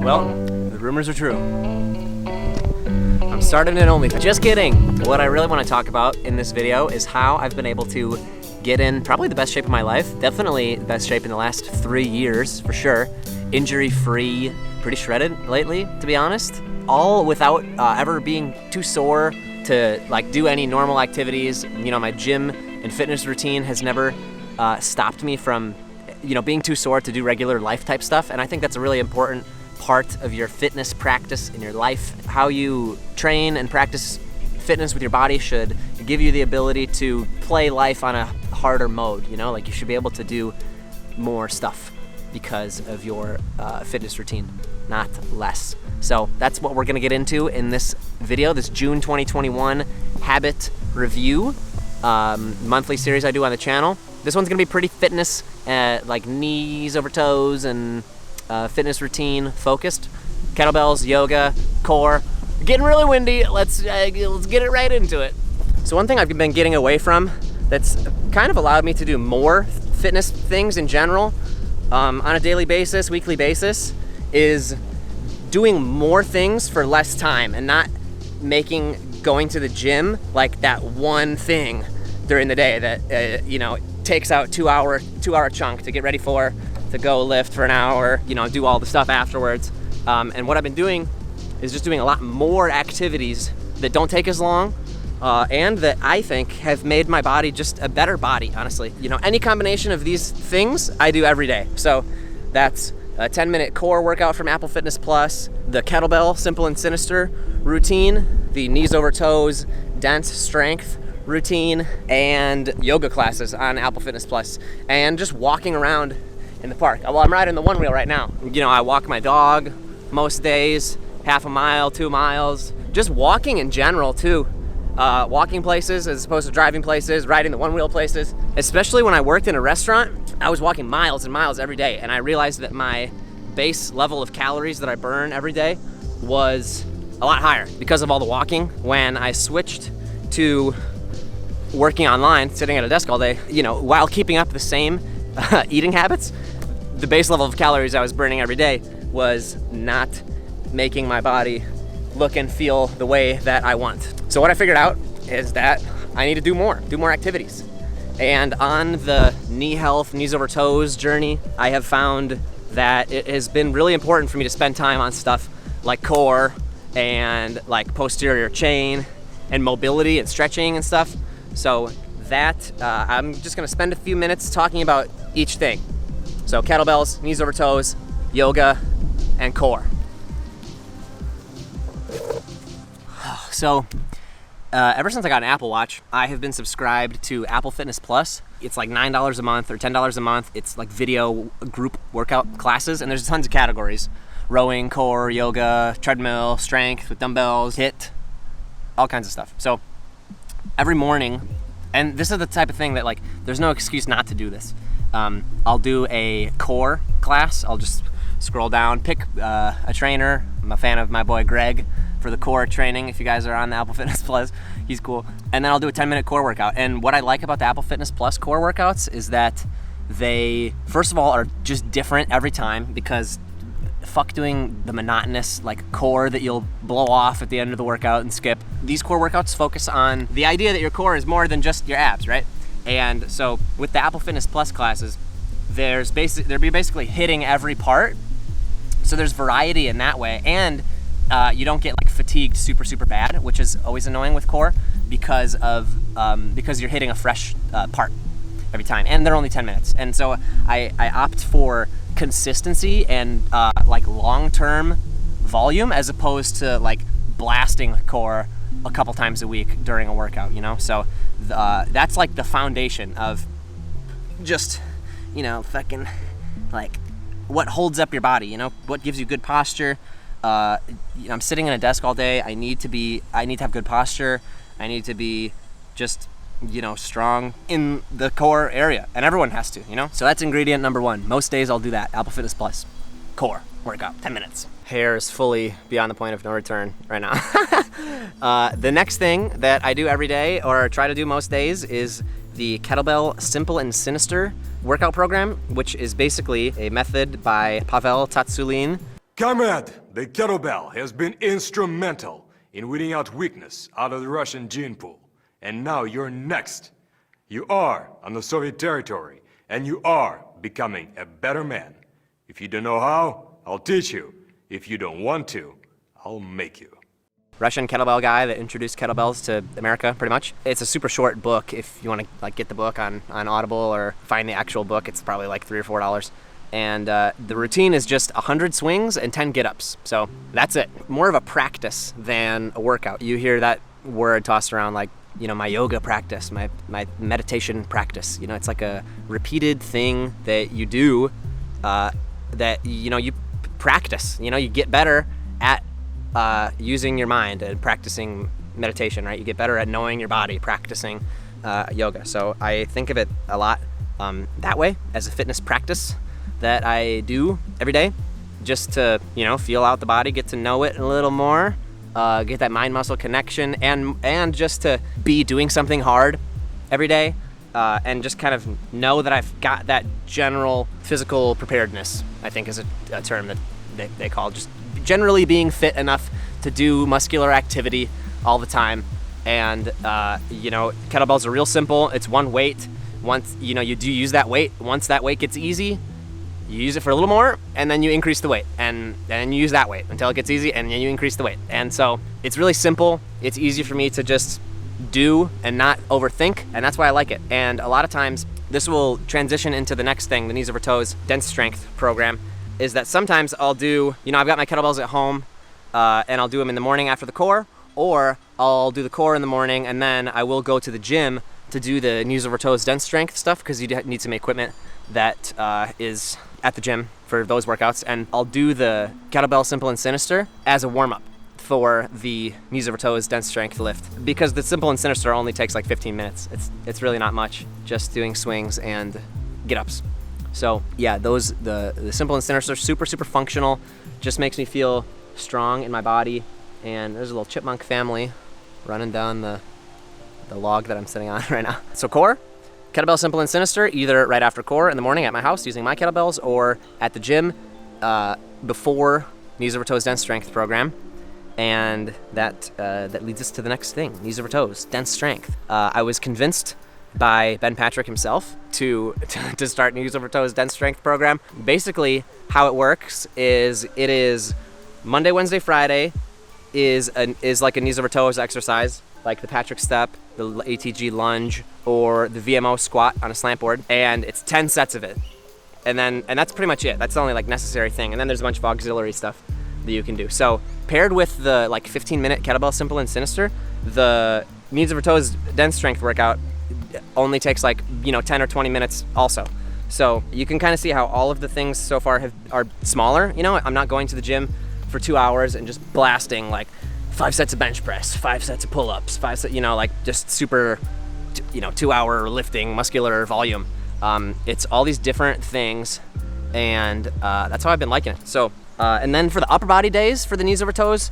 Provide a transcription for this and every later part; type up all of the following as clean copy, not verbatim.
Well, the rumors are true. I'm starting an OnlyFans. Just kidding. What I really want to talk about in this video is how I've been able to get in probably the best shape of my life. Definitely the best shape in the last 3 years, for sure. Injury-free, pretty shredded lately, to be honest. All without ever being too sore to like do any normal activities. You know, my gym and fitness routine has never stopped me from, you know, being too sore to do regular life type stuff. And I think that's a really important part of your fitness practice in your life. How you train and practice fitness with your body should give you the ability to play life on a harder mode, you know? Like you should be able to do more stuff because of your fitness routine, not less. So that's what we're gonna get into in this video, this June 2021 habit review monthly series I do on the channel. This one's gonna be pretty fitness, like knees over toes and fitness routine focused. Kettlebells, yoga, core. Getting really windy, let's get it right into it. So one thing I've been getting away from that's kind of allowed me to do more fitness things in general on a daily basis, weekly basis, is doing more things for less time and not making going to the gym like that one thing during the day that you know, takes out two hour chunk to get ready for, to go lift for an hour, you know, do all the stuff afterwards. And what I've been doing is just doing a lot more activities that don't take as long and that I think have made my body just a better body, honestly. You know, any combination of these things I do every day. So that's a 10-minute core workout from Apple Fitness Plus, the Kettlebell Simple and Sinister routine, the knees over toes dense strength routine, and yoga classes on Apple Fitness Plus, and just walking around in the park. Well, I'm riding the one wheel right now. You know, I walk my dog most days, half a mile, 2 miles, just walking in general too. Walking places as opposed to driving places, riding the one wheel places. Especially when I worked in a restaurant, I was walking miles and miles every day, and I realized that my base level of calories that I burn every day was a lot higher because of all the walking. When I switched to working online, sitting at a desk all day, you know, while keeping up the same eating habits, the base level of calories I was burning every day was not making my body look and feel the way that I want. So what I figured out is that I need to do more activities. And on the knee health, knees over toes journey, I have found that it has been really important for me to spend time on stuff like core and like posterior chain and mobility and stretching and stuff. So that I'm just gonna spend a few minutes talking about each thing. So kettlebells, knees over toes, yoga, and core. So ever since I got an Apple Watch, I have been subscribed to Apple Fitness Plus. It's like $9 a month or $10 a month. It's like video group workout classes, and there's tons of categories. Rowing, core, yoga, treadmill, strength with dumbbells, HIIT, all kinds of stuff. So every morning, and this is the type of thing that like, there's no excuse not to do this. I'll do a core class. I'll just scroll down, pick a trainer. I'm a fan of my boy Greg for the core training. If you guys are on the Apple Fitness Plus, he's cool. And then I'll do a 10-minute core workout. And what I like about the Apple Fitness Plus core workouts is that they, first of all, are just different every time, because fuck doing the monotonous like core that you'll blow off at the end of the workout and skip. These core workouts focus on the idea that your core is more than just your abs, right? And so with the Apple Fitness Plus classes, they're basically hitting every part. So there's variety in that way, and you don't get like fatigued super bad, which is always annoying with core because you're hitting a fresh part every time, and they're only 10 minutes. And so I opt for consistency and like long-term volume as opposed to like blasting core a couple times a week during a workout, you know? So that's like the foundation of just, you know, fucking like what holds up your body, you know, what gives you good posture. You know, I'm sitting in a desk all day. I need to have good posture. I need to be just, you know, strong in the core area, and everyone has to, you know? So that's ingredient number one. Most days I'll do that. Apple Fitness Plus core workout, 10 minutes. Hair is fully beyond the point of no return right now. The next thing that I do every day, or try to do most days, is the Kettlebell Simple and Sinister workout program, which is basically a method by Pavel Tsatsouline. Comrade, the kettlebell has been instrumental in weeding out weakness out of the Russian gene pool. And now you're next. You are on the Soviet territory, and you are becoming a better man. If you don't know how, I'll teach you. If you don't want to, I'll make you. Russian kettlebell guy that introduced kettlebells to America, pretty much. It's a super short book. If you want to like get the book on Audible or find the actual book, it's probably like $3 or $4. And the routine is just 100 swings and 10 get-ups. So that's it. More of a practice than a workout. You hear that word tossed around like, you know, my yoga practice, my meditation practice. You know, it's like a repeated thing that you do that, you know, you practice. You know, you get better at using your mind and practicing meditation, right? You get better at knowing your body, practicing yoga. So I think of it a lot that way, as a fitness practice that I do every day, just to, you know, feel out the body, get to know it a little more, get that mind-muscle connection, and just to be doing something hard every day, and just kind of know that I've got that general physical preparedness, I think is a term that they call just generally being fit enough to do muscular activity all the time. And you know, kettlebells are real simple. It's one weight. Once, you know, you do use that weight, once that weight gets easy, you use it for a little more, and then you increase the weight, and then you use that weight until it gets easy, and then you increase the weight. And so it's really simple. It's easy for me to just do and not overthink, and that's why I like it. And a lot of times, this will transition into the next thing, the knees over toes dense strength program, is that sometimes I'll do, you know, I've got my kettlebells at home, and I'll do them in the morning after the core, or I'll do the core in the morning, and then I will go to the gym to do the knees over toes dense strength stuff, because you need some equipment that is at the gym for those workouts. And I'll do the kettlebell simple and sinister as a warm-up for the knees over toes dense strength lift, because the simple and sinister only takes like 15 minutes. It's really not much, just doing swings and get-ups. So yeah, those the simple and sinister are super functional, just makes me feel strong in my body. And there's a little chipmunk family running down the log that I'm sitting on right now. So core, kettlebell simple and sinister, either right after core in the morning at my house using my kettlebells, or at the gym before knees over toes dense strength program. And that leads us to the next thing, knees over toes dense strength. I was convinced by Ben Patrick himself to start knees over toes dense strength program. Basically, how it works is it is Monday, Wednesday, Friday is like a knees over toes exercise, like the Patrick step, the ATG lunge, or the VMO squat on a slant board, and it's 10 sets of it. And that's pretty much it. That's the only like necessary thing. And then there's a bunch of auxiliary stuff that you can do. So paired with the like 15-minute kettlebell simple and sinister, the knees over toes dense strength workout only takes like, you know, 10 or 20 minutes also. So you can kind of see how all of the things so far are smaller. You know, I'm not going to the gym for 2 hours and just blasting like 5 sets of bench press, 5 sets of pull-ups, 5 sets, you know, like just super, you know, 2-hour lifting, muscular volume. It's all these different things, and that's how I've been liking it. So, and then for the upper body days, for the knees over toes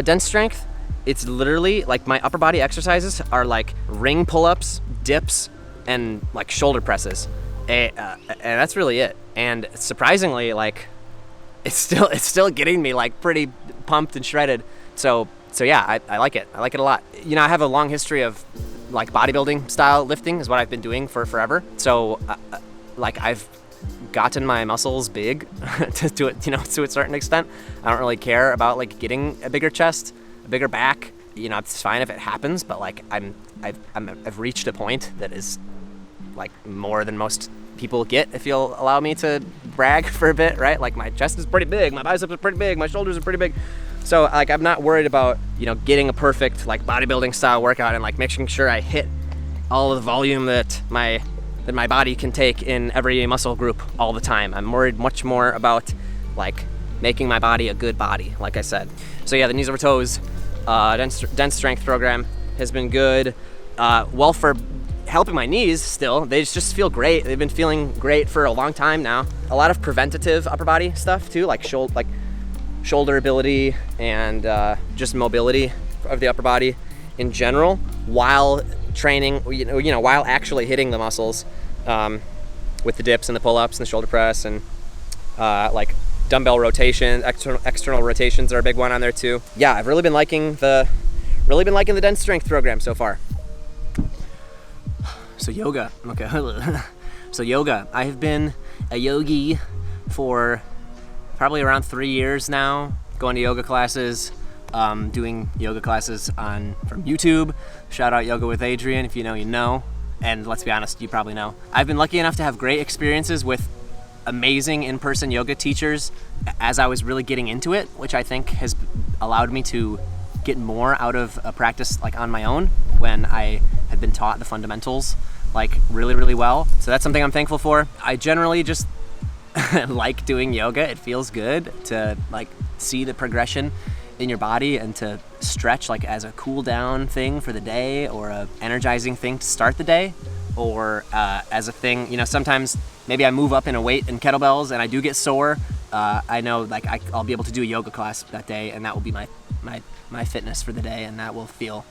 dense strength, it's literally like my upper body exercises are like ring pull-ups, dips, and like shoulder presses, and that's really it. And surprisingly, like it's still getting me like pretty pumped and shredded. So yeah, I like it. I like it a lot. You know, I have a long history of like bodybuilding style lifting is what I've been doing for forever. So like I've gotten my muscles big to it, you know, to a certain extent. I don't really care about like getting a bigger chest, a bigger back. You know, it's fine if it happens, but like I've reached a point that is like more than most people get, if you'll allow me to brag for a bit, right? Like my chest is pretty big, my biceps are pretty big, my shoulders are pretty big. So like I'm not worried about, you know, getting a perfect like bodybuilding style workout and like making sure I hit all of the volume that my body can take in every muscle group all the time. I'm worried much more about like making my body a good body, like I said. So yeah, the knees over toes dense strength program has been good. Well, for helping my knees still, they just feel great. They've been feeling great for a long time now. A lot of preventative upper body stuff too, like shoulder ability and just mobility of the upper body in general, while training, while actually hitting the muscles, with the dips and the pull-ups and the shoulder press and like dumbbell rotation, external rotations are a big one on there too. Yeah, I've really been liking the dense strength program so far. So yoga, okay. So yoga, I have been a yogi for probably around 3 years now, going to yoga classes, doing yoga classes from YouTube. Shout out Yoga with Adrian, if you know, you know. And let's be honest, you probably know. I've been lucky enough to have great experiences with amazing in-person yoga teachers as I was really getting into it, which I think has allowed me to get more out of a practice like on my own when I had been taught the fundamentals like really, really well. So that's something I'm thankful for. I generally just like doing yoga. It feels good to like see the progression in your body and to stretch like as a cool down thing for the day or a energizing thing to start the day, or as a thing, sometimes maybe I move up in a weight in kettlebells and I do get sore. I know like I'll be able to do a yoga class that day, and that will be my fitness for the day, and that will feel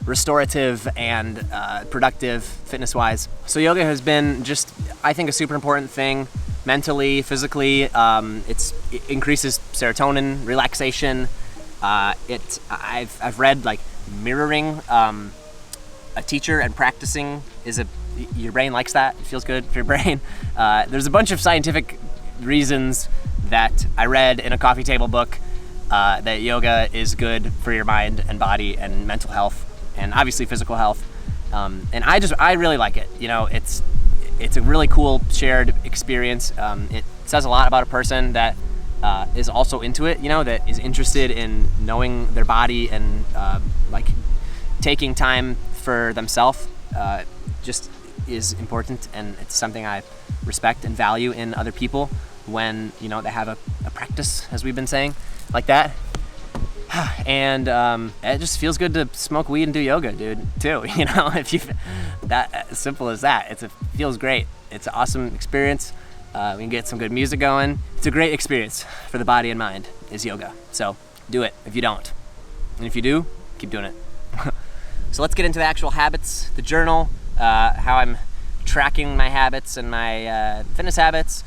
restorative and productive fitness-wise. So yoga has been just, I think, a super important thing mentally, physically. It increases serotonin, relaxation. I've read like mirroring a teacher and practicing your brain likes that. It feels good for your brain. There's a bunch of scientific reasons that I read in a coffee table book that yoga is good for your mind and body and mental health and obviously physical health. And I really like it. It's a really cool shared experience. It says a lot about a person that is also into it, that is interested in knowing their body and like taking time for themselves just is important, and it's something I respect and value in other people when they have a practice, as we've been saying, like that. And it just feels good to smoke weed and do yoga, dude, too. If you that simple as that, it feels great. It's an awesome experience. We can get some good music going. It's a great experience for the body and mind is yoga. So do it if you don't. And if you do, keep doing it. So let's get into the actual habits, the journal, how I'm tracking my habits and my fitness habits,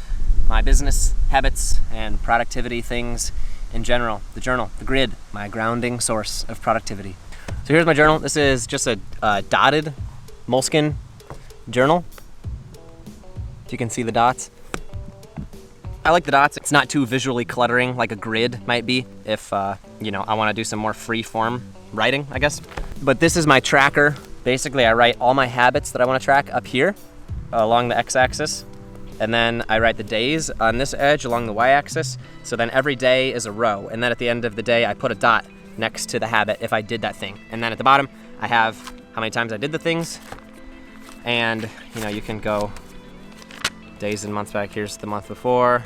my business habits, and productivity things in general. The journal, the grid, my grounding source of productivity. So here's my journal. This is just a dotted moleskin journal. If you can see the dots. I like the dots. It's not too visually cluttering like a grid might be if, I want to do some more free form writing, I guess. But this is my tracker. Basically, I write all my habits that I want to track up here along the x-axis. And then I write the days on this edge along the y-axis. So then every day is a row. And then at the end of the day, I put a dot next to the habit if I did that thing. And then at the bottom, I have how many times I did the things. And, you can go days and months back. Here's the month before.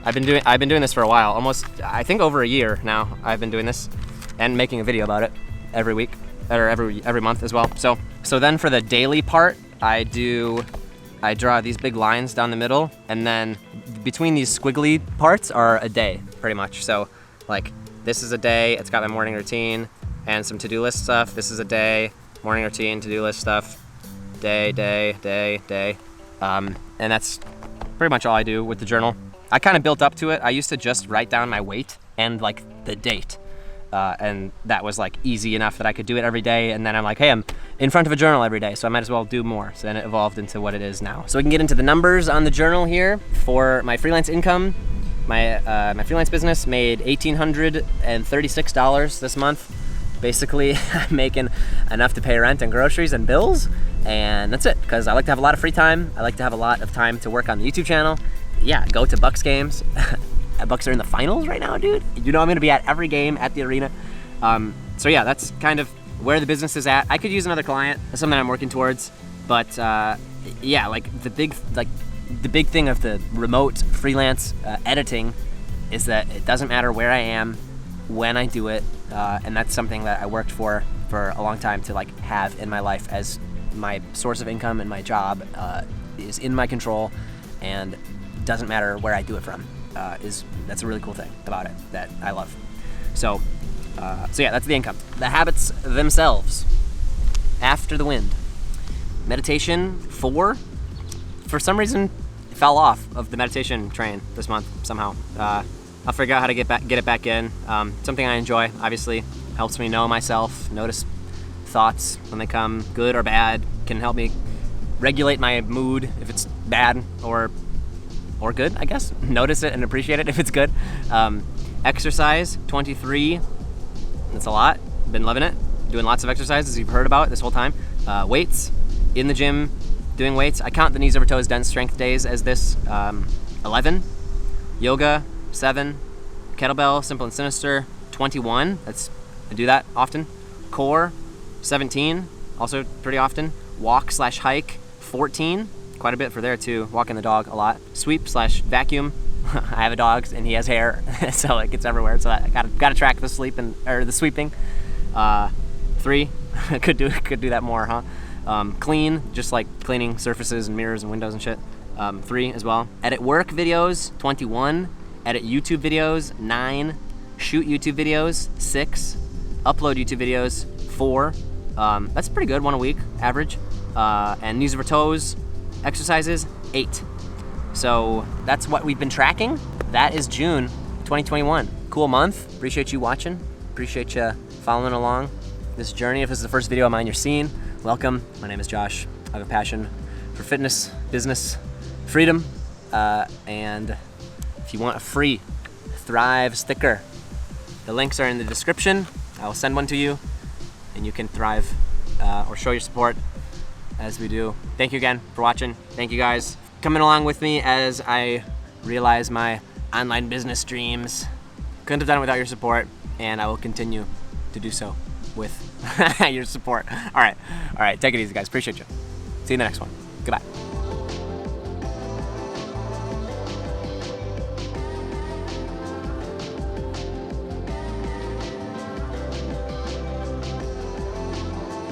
I've been doing this for a while, almost, I think over a year now. I've been doing this and making a video about it every week or every month as well. So then for the daily part, I draw these big lines down the middle, and then between these squiggly parts are a day, pretty much. So like this is a day, it's got my morning routine and some to-do list stuff. This is a day, morning routine, to-do list stuff, day. And that's pretty much all I do with the journal. I kind of built up to it. I used to just write down my weight and like the date. And that was like easy enough that I could do it every day. And then I'm like, hey, I'm in front of a journal every day, so I might as well do more. So then it evolved into what it is now. So we can get into the numbers on the journal here. For my freelance income, my freelance business made $1,836 this month. Basically, I'm making enough to pay rent and groceries and bills, and that's it, because I like to have a lot of free time. I like to have a lot of time to work on the YouTube channel. Yeah, go to Bucks games. Bucks are in the finals right now, dude. I'm gonna be at every game at the arena. So yeah, that's kind of where the business is at. I could use another client. That's something I'm working towards. But yeah, like the big thing of the remote freelance editing is that it doesn't matter where I am, when I do it, and that's something that I worked for a long time to like have in my life as my source of income, and my job is in my control and doesn't matter where I do it from. That's a really cool thing about it that I love. So yeah, that's the income. The habits themselves. after the wind. Meditation 4, for some reason, fell off of the meditation train this month somehow. I'll figure out how to get it back in. Something I enjoy, obviously, helps me know myself, notice thoughts when they come, good or bad, can help me regulate my mood if it's bad or good, I guess. Notice it and appreciate it if it's good. Exercise 23, that's a lot. Been loving it. Doing lots of exercises you've heard about this whole time. Weights, in the gym, doing weights. I count the knees over toes dense strength days as this. 11. Yoga 7. Kettlebell, simple and sinister 21. I do that often. Core 17, also pretty often. Walk/hike 14, quite a bit for there too. Walking the dog a lot. Sweep/vacuum. I have a dog and he has hair, so it gets everywhere. So I gotta track the the sweeping. 3, could do that more, huh? Clean, just like cleaning surfaces and mirrors and windows and shit. 3 as well. Edit work videos 21. Edit YouTube videos 9. Shoot YouTube videos 6. Upload YouTube videos 4. That's pretty good, 1 a week average. And knees over toes exercises 8. So that's what we've been tracking. That is June 2021. Cool month. Appreciate you watching. Appreciate you following along this journey. If this is the first video of mine you're seeing, welcome. My name is Josh. I have a passion for fitness, business, freedom, and if you want a free Thrive sticker, the links are in the description. I will send one to you, and you can thrive or show your support as we do. Thank you again for watching. Thank you guys coming along with me as I realize my online business dreams. Couldn't have done it without your support, and I will continue to do so with your support. All right, take it easy, guys. Appreciate you. See you in the next one. Goodbye.